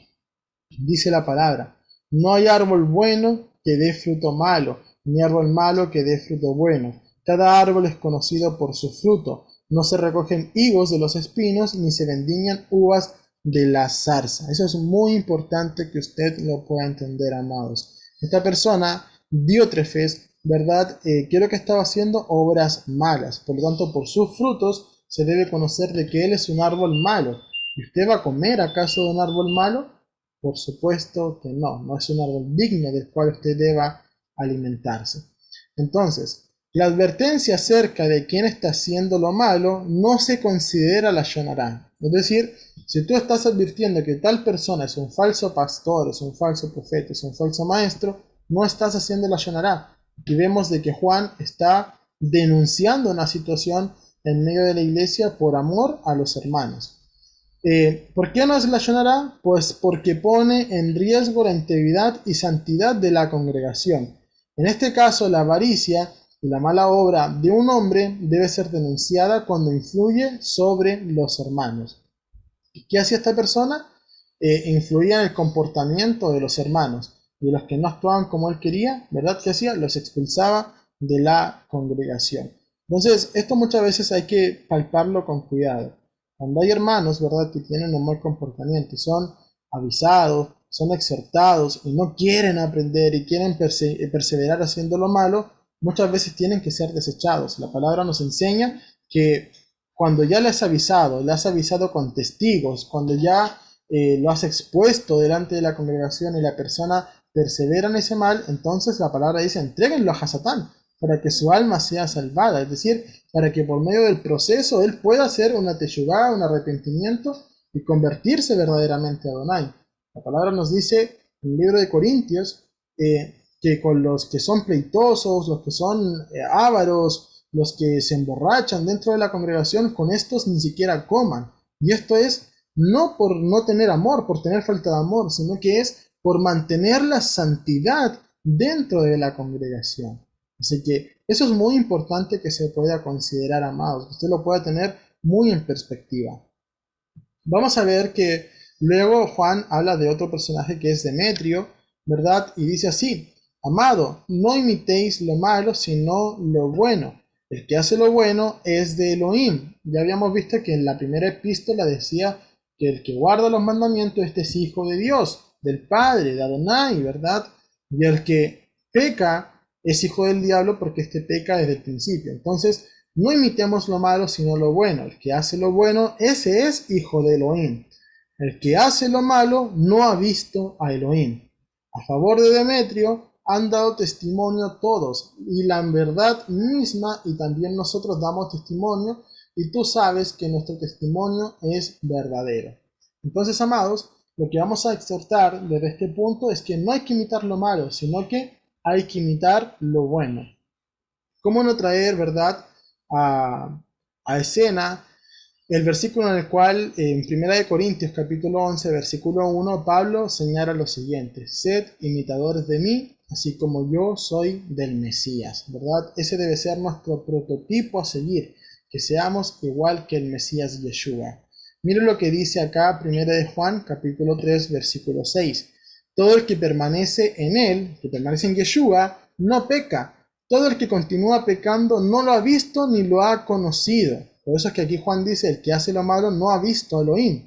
Dice la palabra, no hay árbol bueno que dé fruto malo, ni árbol malo que dé fruto bueno. Cada árbol es conocido por su fruto. No se recogen higos de los espinos, ni se vendimian uvas de la zarza. Eso es muy importante que usted lo pueda entender, amados. Esta persona, Diótrefes, ¿verdad? Creo que estaba haciendo obras malas. Por lo tanto, por sus frutos se debe conocer de que él es un árbol malo. ¿Y usted va a comer acaso de un árbol malo? Por supuesto que no. No es un árbol digno del cual usted deba alimentarse. Entonces, la advertencia acerca de quién está haciendo lo malo no se considera la Shonará. Es decir, si tú estás advirtiendo que tal persona es un falso pastor, es un falso profeta, es un falso maestro, no estás haciendo la Shonará. Y vemos de que Juan está denunciando una situación en medio de la iglesia por amor a los hermanos. ¿Por qué no es la Shonará? Pues porque pone en riesgo la integridad y santidad de la congregación. En este caso, la avaricia y la mala obra de un hombre debe ser denunciada cuando influye sobre los hermanos. ¿Qué hacía esta persona? Influía en el comportamiento de los hermanos, y los que no actuaban como él quería, ¿verdad? ¿Qué hacía? Los expulsaba de la congregación. Entonces, esto muchas veces hay que palparlo con cuidado. Cuando hay hermanos, ¿verdad?, que tienen un mal comportamiento y son avisados, son exhortados y no quieren aprender y quieren perseverar haciendo lo malo, muchas veces tienen que ser desechados. La palabra nos enseña que cuando ya le has avisado con testigos, cuando ya lo has expuesto delante de la congregación y la persona persevera en ese mal, entonces la palabra dice, entréguenlo a Satán para que su alma sea salvada, es decir, para que por medio del proceso él pueda hacer una teshuvá, un arrepentimiento y convertirse verdaderamente a Adonai. La palabra nos dice en el libro de Corintios que con los que son pleitosos, los que son ávaros, los que se emborrachan dentro de la congregación, con estos ni siquiera coman. Y esto es no por no tener amor, por tener falta de amor, sino que es por mantener la santidad dentro de la congregación. Así que eso es muy importante que se pueda considerar, amados. Usted lo puede tener muy en perspectiva. Vamos a ver que luego Juan habla de otro personaje que es Demetrio, ¿verdad? Y dice así: amado, no imitéis lo malo, sino lo bueno. El que hace lo bueno es de Elohim. Ya habíamos visto que en la primera epístola decía que el que guarda los mandamientos, este es hijo de Dios, del Padre, de Adonai, ¿verdad? Y el que peca es hijo del diablo, porque este peca desde el principio. Entonces, no imitemos lo malo, sino lo bueno. El que hace lo bueno, ese es hijo de Elohim. El que hace lo malo no ha visto a Elohim. A favor de Demetrio han dado testimonio todos, y la verdad misma, y también nosotros damos testimonio, y tú sabes que nuestro testimonio es verdadero. Entonces, amados, lo que vamos a exhortar desde este punto es que no hay que imitar lo malo, sino que hay que imitar lo bueno. ¿Cómo no traer, verdad, a escena el versículo en el cual en 1 Corintios capítulo 11, versículo 1, Pablo señala lo siguiente: sed imitadores de mí, así como yo soy del Mesías, ¿verdad? Ese debe ser nuestro prototipo a seguir, que seamos igual que el Mesías Yeshua. Miren lo que dice acá 1 Juan capítulo 3, versículo 6. Todo el que permanece en él, que permanece en Yeshua, no peca. Todo el que continúa pecando no lo ha visto ni lo ha conocido. Por eso es que aquí Juan dice: el que hace lo malo no ha visto a Elohim.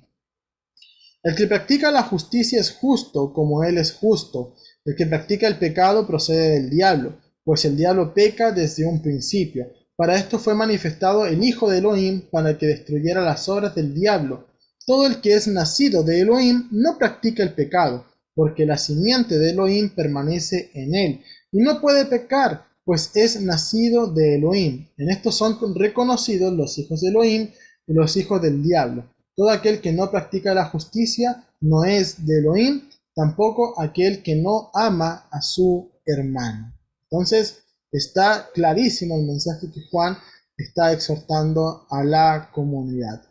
El que practica la justicia es justo como él es justo. El que practica el pecado procede del diablo, pues el diablo peca desde un principio. Para esto fue manifestado el Hijo de Elohim, para que destruyera las obras del diablo. Todo el que es nacido de Elohim no practica el pecado, porque la simiente de Elohim permanece en él, y no puede pecar, pues es nacido de Elohim. En esto son reconocidos los hijos de Elohim y los hijos del diablo. Todo aquel que no practica la justicia no es de Elohim, tampoco aquel que no ama a su hermano. Entonces, está clarísimo el mensaje que Juan está exhortando a la comunidad.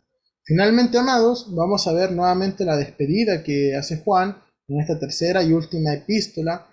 Finalmente, amados, vamos a ver nuevamente la despedida que hace Juan en esta tercera y última epístola.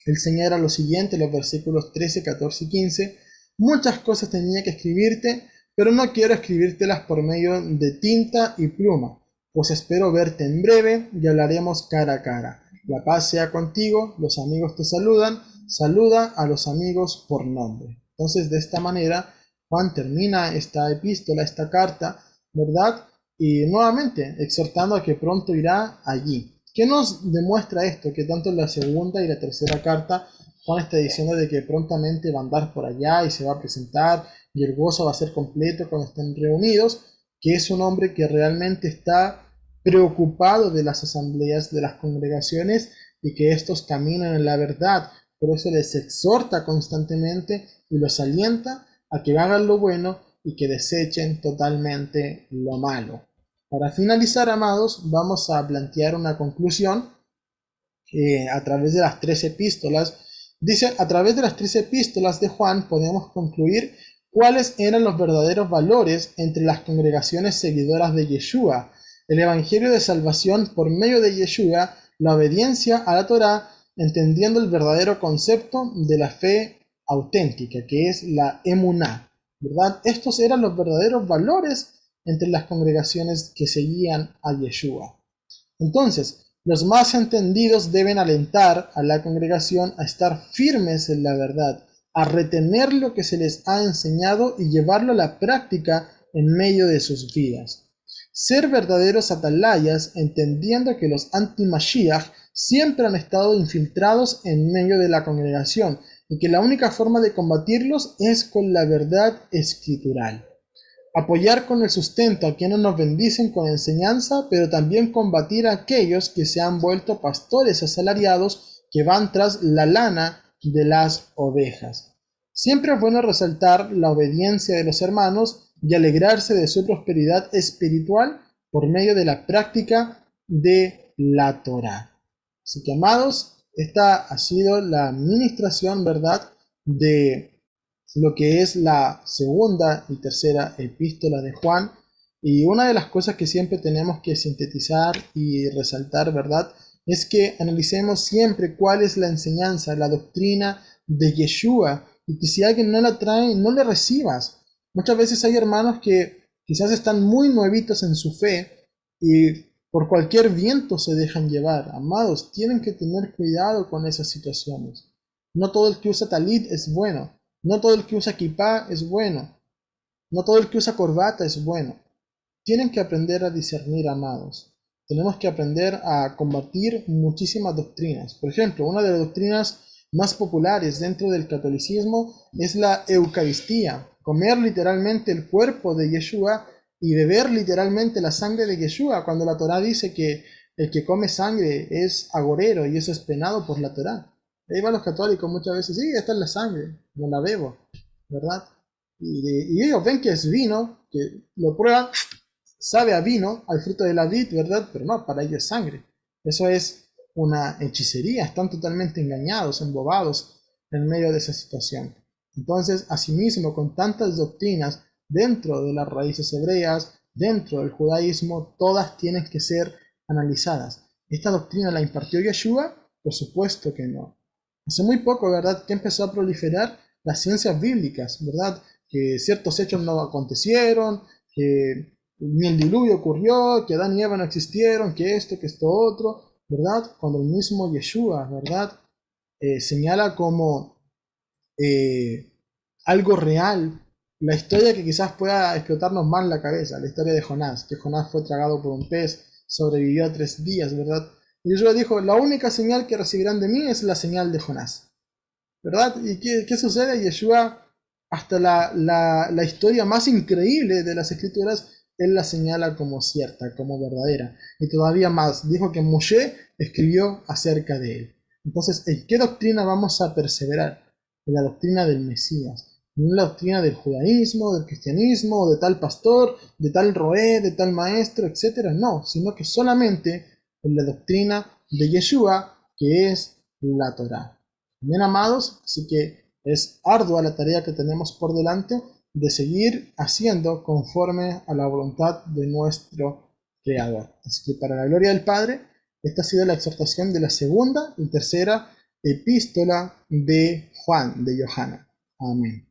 Él señala lo siguiente, los versículos 13, 14 y 15. Muchas cosas tenía que escribirte, pero no quiero escribírtelas por medio de tinta y pluma, pues espero verte en breve y hablaremos cara a cara. La paz sea contigo, los amigos te saludan, saluda a los amigos por nombre. Entonces, de esta manera, Juan termina esta epístola, esta carta, ¿verdad? Y nuevamente exhortando a que pronto irá allí. ¿Qué nos demuestra esto? Que tanto en la segunda y la tercera carta Juan está diciendo de que prontamente va a andar por allá y se va a presentar y el gozo va a ser completo cuando estén reunidos, que es un hombre que realmente está preocupado de las asambleas, de las congregaciones, y que estos caminan en la verdad. Por eso les exhorta constantemente y los alienta a que hagan lo bueno y que desechen totalmente lo malo. Para finalizar, amados, vamos a plantear una conclusión a través de las tres epístolas. Dice: a través de las tres epístolas de Juan podemos concluir cuáles eran los verdaderos valores entre las congregaciones seguidoras de Yeshua, el evangelio de salvación por medio de Yeshua, la obediencia a la Torá, entendiendo el verdadero concepto de la fe auténtica, que es la emuná, ¿verdad? Estos eran los verdaderos valores entre las congregaciones que seguían a Yeshua. Entonces, los más entendidos deben alentar a la congregación a estar firmes en la verdad, a retener lo que se les ha enseñado y llevarlo a la práctica en medio de sus vidas. Ser verdaderos atalayas, entendiendo que los anti-Mashiach siempre han estado infiltrados en medio de la congregación y que la única forma de combatirlos es con la verdad escritural. Apoyar con el sustento a quienes nos bendicen con enseñanza, pero también combatir a aquellos que se han vuelto pastores asalariados que van tras la lana de las ovejas. Siempre es bueno resaltar la obediencia de los hermanos y alegrarse de su prosperidad espiritual por medio de la práctica de la Torá. Así que, amados, esta ha sido la administración, ¿verdad?, de lo que es la segunda y tercera epístola de Juan. Y una de las cosas que siempre tenemos que sintetizar y resaltar, ¿verdad?, es que analicemos siempre cuál es la enseñanza, la doctrina de Yeshua y que si alguien no la trae, no le recibas. Muchas veces hay hermanos que quizás están muy nuevitos en su fe y por cualquier viento se dejan llevar. Amados, tienen que tener cuidado con esas situaciones. No todo el que usa talit es bueno. No todo el que usa kipá es bueno. No todo el que usa corbata es bueno. Tienen que aprender a discernir, amados. Tenemos que aprender a combatir muchísimas doctrinas. Por ejemplo, una de las doctrinas más populares dentro del catolicismo es la Eucaristía. Comer literalmente el cuerpo de Yeshua y beber literalmente la sangre de Yeshua, cuando la Torá dice que el que come sangre es agorero y eso es penado por la Torá. Ahí van los católicos muchas veces, sí, esta es la sangre, no la bebo, ¿verdad? Y ellos ven que es vino, que lo prueban, sabe a vino, al fruto de la vid, ¿verdad? Pero no, para ellos es sangre. Eso es una hechicería, están totalmente engañados, embobados en medio de esa situación. Entonces, asimismo, con tantas doctrinas dentro de las raíces hebreas, dentro del judaísmo, todas tienen que ser analizadas. ¿Esta doctrina la impartió Yeshua? Por supuesto que no. Hace muy poco, ¿verdad?, que empezó a proliferar las ciencias bíblicas, ¿verdad? Que ciertos hechos no acontecieron, que ni el diluvio ocurrió, que Adán y Eva no existieron, que esto otro, ¿verdad? Cuando el mismo Yeshua, ¿verdad? Señala como eh, algo real la historia que quizás pueda explotarnos más la cabeza, la historia de Jonás, que Jonás fue tragado por un pez, sobrevivió 3 días, ¿verdad? Y Yeshua dijo, la única señal que recibirán de mí es la señal de Jonás, ¿verdad? ¿Y qué sucede? Yeshua, hasta la historia más increíble de las escrituras, él la señala como cierta, como verdadera. Y todavía más, dijo que Moshe escribió acerca de él. Entonces, ¿en qué doctrina vamos a perseverar? En la doctrina del Mesías. No en la doctrina del judaísmo, del cristianismo, de tal pastor, de tal roé, de tal maestro, etcétera. No, sino que solamente en la doctrina de Yeshua, que es la Torá. Bien, amados, así que es ardua la tarea que tenemos por delante de seguir haciendo conforme a la voluntad de nuestro Creador. Así que para la gloria del Padre, esta ha sido la exhortación de la segunda y tercera epístola de Juan, de Johanna. Amén.